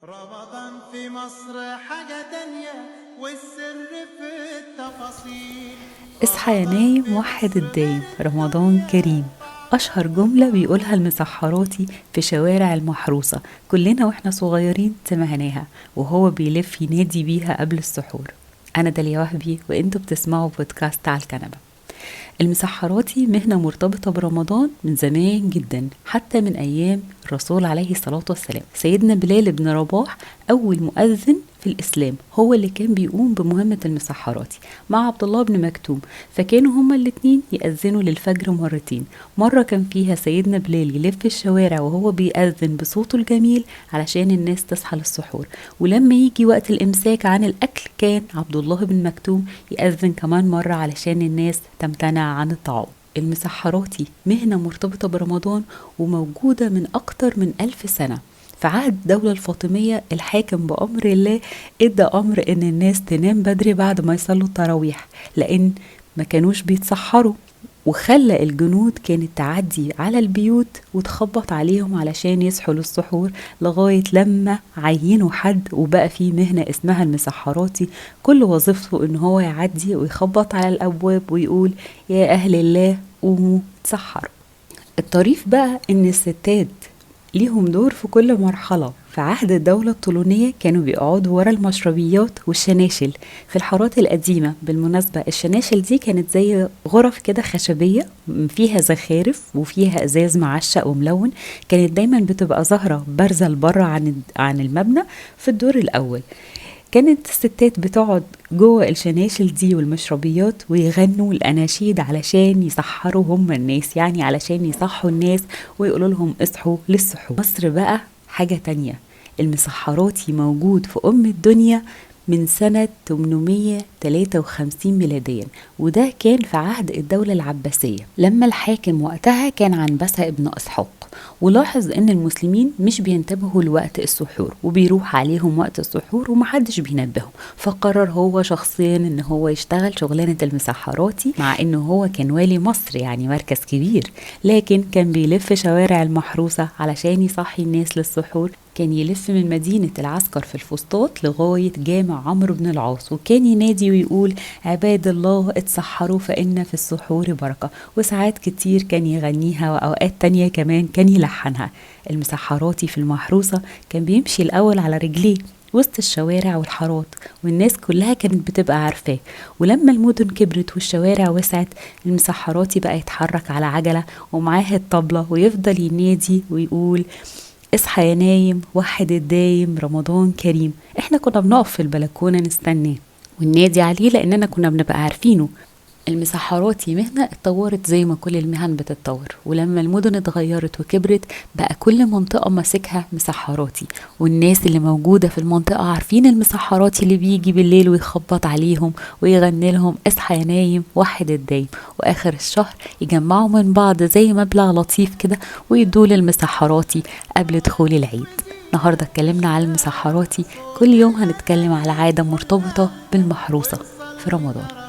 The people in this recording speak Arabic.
رمضان في مصر حاجة تانية والسر في التفاصيل. اصحى يا رمضان نايم في وحد مصر الدايم، حاجة رمضان تانية. كريم. أشهر جملة بيقولها المسحراتي في شوارع المحروسة، كلنا واحنا صغيرين سمعناها، وهو بيلف ينادي بيها قبل السحور. أنا داليا وهبي وانتوا بتسمعوا بودكاست على الكنبة. المسحراتي مهنة مرتبطة برمضان من زمان جدا، حتى من أيام الرسول عليه الصلاة والسلام. سيدنا بلال بن رباح أول مؤذن في الإسلام هو اللي كان بيقوم بمهمة المسحراتي مع عبد الله بن مكتوم، فكانوا هما الاتنين يأذنوا للفجر مرتين. مرة كان فيها سيدنا بلال يلف الشوارع وهو بيأذن بصوته الجميل علشان الناس تصحى للسحور، ولما يجي وقت الإمساك عن الأكل كان عبد الله بن مكتوم يأذن كمان مرة علشان الناس تمتنع عن الطعام. المسحراتي مهنة مرتبطة برمضان وموجودة من أكتر من 1000 سنة. في عهد الدولة الفاطمية الحاكم بأمر الله ادى أمر إن الناس تنام بدري بعد ما يصلوا التراويح، لأن ما كانوش بيتسحروا، وخلى الجنود كانت تعدي على البيوت وتخبط عليهم علشان يصحوا للسحور، لغاية لما عينوا حد وبقى فيه مهنة اسمها المسحراتي. كل وظيفته ان هو يعدي ويخبط على الابواب ويقول يا اهل الله قوموا تسحروا. الطريف بقى ان الستات ليهم دور في كل مرحلة. في عهد الدولة الطولونية كانوا بيقعدوا ورا المشربيات والشناشل في الحارات القديمة. بالمناسبة الشناشل دي كانت زي غرف كده خشبية فيها زخارف وفيها ازاز معشق وملون، كانت دايما بتبقى ظاهرة بارزة لبره عن المبنى في الدور الأول. كانت الستات بتقعد جوه الشناشل دي والمشربيات ويغنوا الأناشيد علشان يسحروا هم الناس، يعني علشان يصحوا الناس ويقولوا لهم اصحوا للسحور. مصر بقى حاجة تانية. المسحراتي موجود في الدنيا من سنة 853 ميلاديا، وده كان في عهد الدولة العباسية لما الحاكم وقتها كان عنبسة ابن إسحاق، ولاحظ ان المسلمين مش بينتبهوا لوقت السحور وبيروح عليهم وقت السحور ومحدش بينبههم، فقرر هو شخصيا ان هو يشتغل شغلانة المسحراتي، مع انه هو كان والي مصر يعني مركز كبير، لكن كان بيلف شوارع المحروسة علشان يصحي الناس للسحور. كان يلف من مدينة العسكر في الفسطاط لغاية جامع عمرو بن العاص، وكان ينادي ويقول عباد الله اتسحروا فإن في السحور بركة، وساعات كتير كان يغنيها وأوقات تانية كمان كان يلحنها. المسحراتي في المحروسة كان بيمشي الأول على رجليه وسط الشوارع والحارات، والناس كلها كانت بتبقى عارفاه. ولما المدن كبرت والشوارع وسعت، المسحراتي بقى يتحرك على عجلة ومعاه الطبلة ويفضل ينادي ويقول اصحى يا نايم وحد الدايم رمضان كريم. احنا كنا بنقف في البلكونة نستناه وننادي عليه لاننا كنا بنبقى عارفينه. المسحراتي مهنة اتطورت زي ما كل المهن بتتطور، ولما المدن اتغيرت وكبرت بقى كل منطقة ماسكها مسحراتي، والناس اللي موجودة في المنطقة عارفين المسحراتي اللي بيجي بالليل ويخبط عليهم ويغني لهم اصحى يا نايم وحد الدايم، واخر الشهر يجمعوا من بعض زي مبلغ لطيف كده ويدوه للمسحراتي قبل دخول العيد. النهاردة اتكلمنا على المسحراتي، كل يوم هنتكلم على عادة مرتبطة بالمحروسة في رمضان.